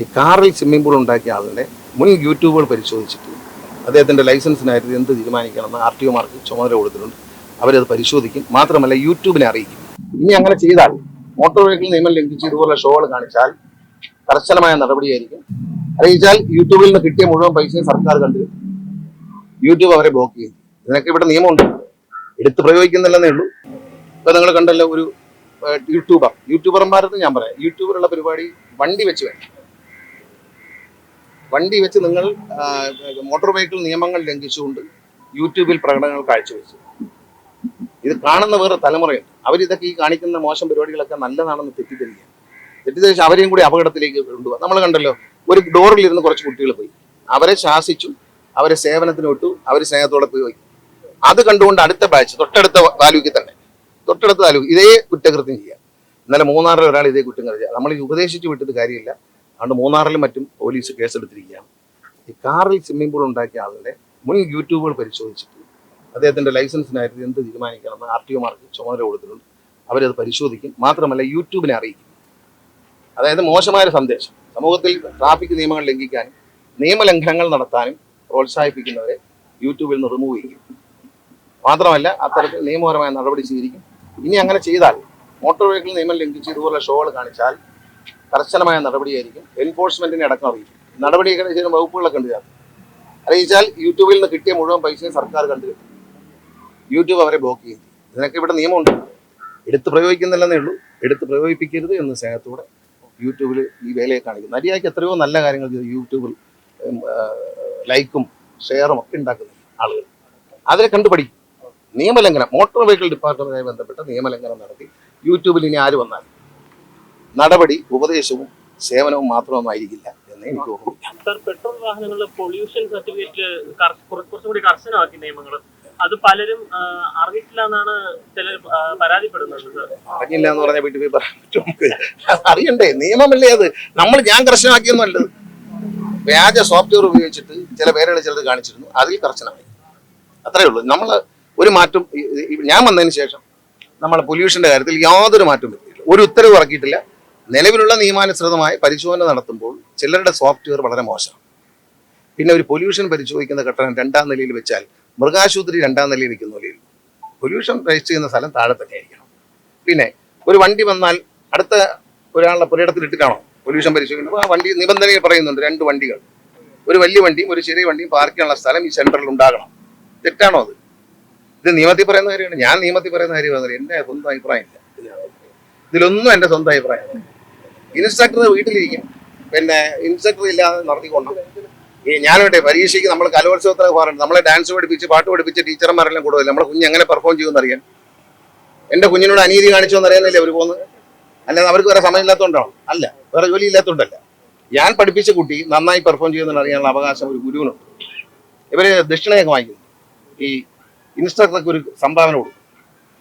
ഈ കാറിൽ swimming pool ഉണ്ടാക്കിയ ആളുടെ മുൻ യൂട്യൂബുകൾ പരിശോധിച്ചിട്ട് അദ്ദേഹത്തിൻ്റെ ലൈസൻസിനായിട്ട് എന്ത് തീരുമാനിക്കണമെന്ന് RTOമാർക്ക് ചുമതല കൊടുത്തിട്ടുണ്ട്. അവരത് പരിശോധിക്കും. മാത്രമല്ല യൂട്യൂബിനെ അറിയിക്കും. ഇനി അങ്ങനെ ചെയ്താൽ മോട്ടോർ വെഹിക്കിൾ നിയമം ലംഘിച്ച് ഇതുപോലെ ഷോകൾ കാണിച്ചാൽ കർശനമായ നടപടിയായിരിക്കും. അറിയിച്ചാൽ യൂട്യൂബിൽ നിന്ന് കിട്ടിയ മുഴുവൻ പൈസയും സർക്കാർ കണ്ടുകിട്ടും. യൂട്യൂബ് അവരെ ബ്ലോക്ക് ചെയ്യും. ഇതിനൊക്കെ ഇവിടെ നിയമമുണ്ട്, എടുത്ത് പ്രയോഗിക്കുന്നില്ലെന്നേ ഉള്ളൂ. ഇപ്പൊ നിങ്ങൾ കണ്ടല്ലോ, ഒരു യൂട്യൂബർമാരത് ഞാൻ പറയാം, യൂട്യൂബിലുള്ള പരിപാടി വണ്ടി വെച്ച് വേണം. വണ്ടി വെച്ച് നിങ്ങൾ മോട്ടോർ വെഹിക്കിൾ നിയമങ്ങൾ ലംഘിച്ചുകൊണ്ട് യൂട്യൂബിൽ പ്രകടനങ്ങൾ കാഴ്ചവെച്ചു. ഇത് കാണുന്ന വേറെ തലമുറയുണ്ട്. അവരിതൊക്കെ ഈ കാണിക്കുന്ന മോശം പരിപാടികളൊക്കെ നല്ലതാണെന്ന് തെറ്റിദ്ധരിച്ച് അവരെയും കൂടി അപകടത്തിലേക്ക് കൊണ്ടുപോകാം. നമ്മൾ കണ്ടല്ലോ, ഒരു ഡോറിലിരുന്ന് കുറച്ച് കുട്ടികൾ പോയി, അവരെ ശാസിച്ചു, അവരെ സേവനത്തിന് വിട്ടു, അവർ സ്നേഹത്തോടെ പോയി. അത് കണ്ടുകൊണ്ട് അടുത്ത ബാച്ച് തൊട്ടടുത്ത താലൂക്കിൽ തന്നെ, തൊട്ടടുത്ത താലൂക്ക് ഇതേ കുറ്റകൃത്യം ചെയ്യാം. ഇന്നലെ മൂന്നാറിൽ ഒരാൾ ഇതേ കുറ്റം ചെയ്യാം. നമ്മൾ ഉപദേശിച്ച് വിട്ടിട്ട് കാര്യമില്ല. അതുകൊണ്ട് മൂന്നാറിലും മറ്റും പോലീസ് കേസെടുത്തിരിക്കുകയാണ്. ഈ കാറിൽ സ്വിമ്മിംഗ് പൂൾ ഉണ്ടാക്കിയ ആളുടെ മുൻ യൂട്യൂബുകൾ പരിശോധിച്ചിട്ട് അദ്ദേഹത്തിൻ്റെ ലൈസൻസിനായിട്ട് എന്ത് തീരുമാനിക്കണമെന്ന് RTOമാർക്ക് ചുമതല കൊടുത്തിട്ടുണ്ട്. അവരത് പരിശോധിക്കും. മാത്രമല്ല യൂട്യൂബിനെ അറിയിക്കും. അതായത് മോശമായ സന്ദേശം സമൂഹത്തിൽ ട്രാഫിക് നിയമങ്ങൾ ലംഘിക്കാനും നിയമലംഘനങ്ങൾ നടത്താനും പ്രോത്സാഹിപ്പിക്കുന്നവരെ യൂട്യൂബിൽ നിന്ന് റിമൂവ് ചെയ്യും. മാത്രമല്ല അത്തരത്തിൽ നിയമപരമായ നടപടി സ്വീകരിക്കും. ഇനി അങ്ങനെ ചെയ്താൽ മോട്ടോർ വെഹിക്കിൾ നിയമം ലംഘിച്ച് ഇതുപോലെ ഷോകൾ കാണിച്ചാൽ കർശനമായ നടപടിയായിരിക്കും. എൻഫോഴ്സ്മെന്റിനെ അടക്കം അറിയിക്കും. നടപടിയൊക്കെ ചെയ്യുന്ന വകുപ്പുകളൊക്കെ ഉണ്ട്. അറിയിച്ചാൽ യൂട്യൂബിൽ നിന്ന് കിട്ടിയ മുഴുവൻ പൈസയും സർക്കാർ കണ്ടുകിട്ടും. യൂട്യൂബ് അവരെ ബ്ലോക്ക് ചെയ്യും. ഇതിനൊക്കെ ഇവിടെ നിയമമുണ്ട്, എടുത്ത് പ്രയോഗിക്കുന്നില്ലെന്നേ ഉള്ളൂ. എടുത്ത് പ്രയോഗിപ്പിക്കരുത് എന്ന് സ്നേഹത്തോടെ യൂട്യൂബിൽ ഈ വേലയെ കാണിക്കും. നരിയാക്കി എത്രയോ നല്ല കാര്യങ്ങൾ ചെയ്ത് യൂട്യൂബിൽ ലൈക്കും ഷെയറും ഒക്കെ ഉണ്ടാക്കുന്ന ആളുകൾ അതിനെ കണ്ടുപഠിക്കും. നിയമലംഘനം, മോട്ടോർ വെഹിക്കിൾ ഡിപ്പാർട്ട്മെന്റുമായി ബന്ധപ്പെട്ട നിയമലംഘനം നടത്തി യൂട്യൂബിൽ ഇനി ആര് വന്നാൽ നടപടി ഉപദേശവും സേവനവും മാത്രമൊന്നുമായിരിക്കില്ല എന്ന് എനിക്ക് തോന്നുന്നു. പെട്രോൾ വാഹനങ്ങളുടെ പൊല്യൂഷൻ സർട്ടിഫിക്കറ്റ് കുറച്ചുകൂടി കർശനമാക്കി നിയമങ്ങൾ. അത് പലരും അറിഞ്ഞിട്ടില്ല എന്നാണ് ചിലർ പരാതിപ്പെടുന്നത്. അറിഞ്ഞില്ല എന്ന് പറഞ്ഞാൽ വീട്ടിൽ പോയി പറയാൻ പറ്റും? നമുക്ക് അറിയണ്ടേ? നിയമമല്ലേ അത്. ഞാൻ കർശനമാക്കിയൊന്നും അല്ലത്. വ്യാജ സോഫ്റ്റ്വെയർ ഉപയോഗിച്ചിട്ട് ചില പേരുകൾ ചിലത് കാണിച്ചിരുന്നു, അതിൽ കർശനമായി. അത്രയേ ഉള്ളൂ. നമ്മൾ ഒരു മാറ്റം, ഞാൻ വന്നതിന് ശേഷം നമ്മളെ പൊല്യൂഷന്റെ കാര്യത്തിൽ യാതൊരു മാറ്റവും വരുത്തിയില്ല. ഒരു ഉത്തരവ് ഇറക്കിയിട്ടില്ല. നിലവിലുള്ള നിയമാനുസൃതമായി പരിശോധന നടത്തുമ്പോൾ ചിലരുടെ സോഫ്റ്റ്വെയർ വളരെ മോശമാണ്. പിന്നെ ഒരു പൊല്യൂഷൻ പരിശോധിക്കുന്ന കെട്ടിടം 2ാം നിലയിൽ വെച്ചാൽ മൃഗാശുപത്രി 2ാം നിലയിൽ വെക്കുന്ന പോലെയുള്ളൂ. പൊല്യൂഷൻ രജിസ്റ്റർ ചെയ്യുന്ന സ്ഥലം താഴെ തന്നെ ആയിരിക്കണം. പിന്നെ ഒരു വണ്ടി വന്നാൽ അടുത്ത ഒരാളുടെ പുരയിടത്തിൽ ഇട്ടിട്ടാണോ പൊല്യൂഷൻ പരിശോധിക്കുന്നത്? ആ വണ്ടി നിബന്ധനയിൽ പറയുന്നുണ്ട്, 2 വണ്ടികൾ, ഒരു വലിയ വണ്ടിയും ഒരു ചെറിയ വണ്ടിയും പാർക്ക് ചെയ്യാനുള്ള സ്ഥലം ഈ സെന്ററിൽ ഉണ്ടാകണം. തെറ്റാണോ അത്? ഇത് നിയമത്തിൽ പറയുന്ന കാര്യമാണ്. ഞാൻ നിയമത്തിൽ പറയുന്ന കാര്യമാണ്. എൻ്റെ സ്വന്തം അഭിപ്രായമില്ല ഇതിലൊന്നും. എൻ്റെ സ്വന്തം അഭിപ്രായം. ഇൻസ്ട്രക്ടർ വീട്ടിലിരിക്കും, പിന്നെ ഇൻസ്ട്രക്ടർ ഇല്ലാതെ നടത്തിക്കൊണ്ടു. ഞാനിവിടെ പരീക്ഷയ്ക്ക് നമ്മൾ കലോത്സവത്തിന് പോകാറുണ്ട്. നമ്മളെ ഡാൻസ് പഠിപ്പിച്ച് പാട്ട് പഠിപ്പിച്ച് ടീച്ചർമാരെല്ലാം കൂടുതൽ നമ്മളെ കുഞ്ഞ് എങ്ങനെ പെർഫോം ചെയ്യുമെന്ന് അറിയാൻ. എൻ്റെ കുഞ്ഞിനോട് അനീതി കാണിച്ചോന്ന് അറിയാനല്ലേ അവർ പോകുന്നത്. അല്ലാതെ അവർക്ക് വേറെ സമയമില്ലാത്തതുകൊണ്ടാണോ? അല്ല, വേറെ ജോലി ഇല്ലാത്തതുകൊണ്ടല്ല. ഞാൻ പഠിപ്പിച്ച കുട്ടി നന്നായി പെർഫോം ചെയ്യുമെന്ന് അറിയാനുള്ള അവകാശം ഒരു ഗുരുവിനുണ്ട്. ഇവര് ദക്ഷിണയൊക്കെ വാങ്ങിക്കുന്നു. ഈ ഇൻസ്ട്രക്ടർക്ക് ഒരു സംഭാവന കൊടുക്കും.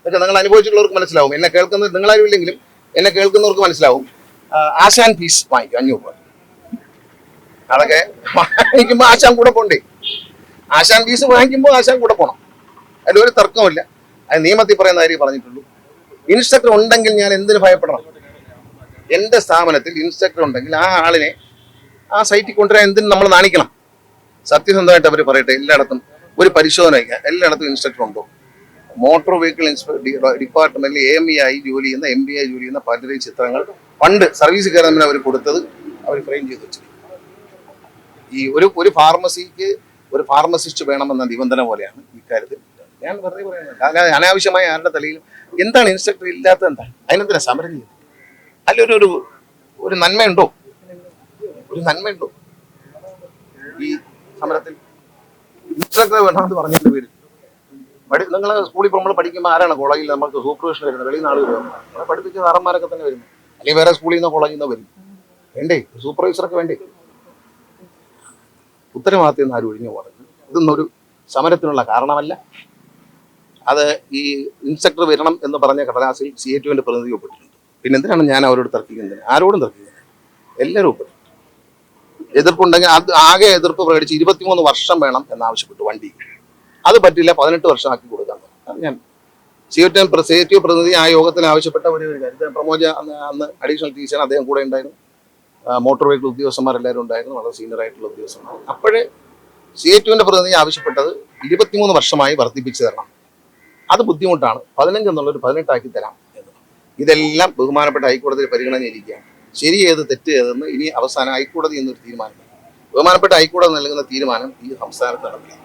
ഇതൊക്കെ നിങ്ങൾ അനുഭവിച്ചിട്ടുള്ളവർക്ക് മനസ്സിലാവും. എന്നെ കേൾക്കുന്നത് നിങ്ങളാരും ഇല്ലെങ്കിലും എന്നെ കേൾക്കുന്നവർക്ക് മനസ്സിലാവും. ആശാൻ ഫീസ് വാങ്ങിക്കും 500 രൂപ. അതൊക്കെ വാങ്ങിക്കുമ്പോൾ ആശാൻ കൂടെ പോണ്ടേ? ആശാൻ ഫീസ് വാങ്ങിക്കുമ്പോൾ ആശാൻ കൂടെ പോകണം. അതിലൊരു തർക്കമില്ല. അത് നിയമത്തിൽ പറയുന്ന കാര്യം പറഞ്ഞിട്ടുള്ളൂ. ഇൻസ്ട്രക്ടർ ഉണ്ടെങ്കിൽ ഞാൻ എന്തിനു ഭയപ്പെടണം? എൻ്റെ സ്ഥാപനത്തിൽ ഇൻസ്ട്രക്ടർ ഉണ്ടെങ്കിൽ ആ ആളിനെ ആ സൈറ്റിൽ കൊണ്ടുവരാൻ എന്തിനും നമ്മൾ നാണിക്കണം? സത്യസന്ധമായിട്ട് അവർ പറയട്ടെ. എല്ലായിടത്തും ഒരു പരിശോധന വയ്ക്കുക. എല്ലായിടത്തും ഇൻസ്ട്രക്ടർ ഉണ്ടോ? മോട്ടോർ വെഹിക്കിൾ ഡിപ്പാർട്ട്മെന്റിൽ AME ആയി ജോലി ചെയ്യുന്ന, MBA ജോലി ചെയ്യുന്ന പലരുടെയും ചിത്രങ്ങൾ പണ്ട് സർവീസ് കയറുന്നതിന് അവർ കൊടുത്തത് അവർ ഫ്രെയിം ചെയ്ത് വെച്ചിരിക്കും. ഈ ഒരു ഫാർമസിക്ക് ഒരു ഫാർമസിസ്റ്റ് വേണമെന്ന നിബന്ധന പോലെയാണ് ഇക്കാര്യത്തിൽ. ഞാൻ വെറുതെ പറയുന്നത്. അല്ലാതെ അനാവശ്യമായ ആരുടെ തലയിലും എന്താണ് ഇൻസ്ട്രക്ടർ ഇല്ലാത്തത്? എന്താണ് അതിനെന്തിനാ സമരം ചെയ്യുന്നത്? അതിലൊരു ഒരു നന്മയുണ്ടോ? ഒരു നന്മയുണ്ടോ ഈ സമരത്തിൽ? ഇൻസ്ട്രക്ടർ വേണമെന്ന് പറഞ്ഞതിന്റെ പേര് നിങ്ങൾ സ്കൂളിൽ നമ്മൾ പഠിക്കുമ്പോൾ ആരാണ് കോളേജിൽ നമുക്ക് സൂപ്പർവിഷൻ വരുന്നത്? വെളിയിൽ നാൾ വരുന്നത് പഠിപ്പിച്ച സാറന്മാരൊക്കെ തന്നെ വരുന്നു. അല്ലെങ്കിൽ വേറെ സ്കൂളിൽ നിന്നോ കോളേജിൽ നിന്നോ വരും. വേണ്ടേ? സൂപ്പർവൈസറൊക്കെ വേണ്ടേ? ഉത്തരവാദിത്തം നിന്ന് ആരും ഒഴിഞ്ഞു പോകുന്നത് ഇതൊന്നൊരു സമരത്തിനുള്ള കാരണമല്ല. അത് ഈ ഇൻസ്ട്രക്ടർ വരണം എന്ന് പറഞ്ഞ കടലാസിൽ CA2വിന്റെ പ്രതിനിധി ഒപ്പിട്ടിട്ടുണ്ട്. പിന്നെ എന്തിനാണ് ഞാൻ അവരോട് തർക്കിക്കുന്നത്? ആരോടും തർക്കിക്കുന്നത്. എല്ലാവരും ഒപ്പിട്ടു. എതിർപ്പുണ്ടെങ്കിൽ അത് ആകെ എതിർപ്പ് പ്രകടിച്ച് 23 വർഷം വേണം എന്നാവശ്യപ്പെട്ടു വണ്ടി. അത് പറ്റില്ല, 18 വർഷമാക്കി കൊടുക്കാൻ. അത് ഞാൻ CA2 പ്രതിനിധി ആ യോഗത്തിൽ ആവശ്യപ്പെട്ട ഒരു കാര്യം. പ്രമോദ അന്ന് അഡീഷണൽ ടീച്ചർ അദ്ദേഹം കൂടെ ഉണ്ടായിരുന്നു. മോട്ടോർ വെഹിക്കിൾ ഉദ്യോഗസ്ഥന്മാരെല്ലാവരും ഉണ്ടായിരുന്നു, വളരെ സീനിയർ ആയിട്ടുള്ള ഉദ്യോഗസ്ഥന്മാർ. അപ്പോഴേ CITUവിൻ്റെ പ്രതിനിധി ആവശ്യപ്പെട്ടത് 23 വർഷമായി വർദ്ധിപ്പിച്ചു തരണം. അത് ബുദ്ധിമുട്ടാണ്, 15 എന്നുള്ളൊരു 18 ആക്കി തരാം എന്ന്. ഇതെല്ലാം ബഹുമാനപ്പെട്ട ഹൈക്കോടതിയിൽ പരിഗണനയിരിക്കുകയാണ്. ശരി ഏത് തെറ്റ് ഏതെന്ന് ഇനി അവസാനം ഹൈക്കോടതി എന്നൊരു തീരുമാനം. ബഹുമാനപ്പെട്ട ഹൈക്കോടതി നൽകുന്ന തീരുമാനം ഈ സംസ്ഥാനത്ത് നടപ്പിലാക്കും.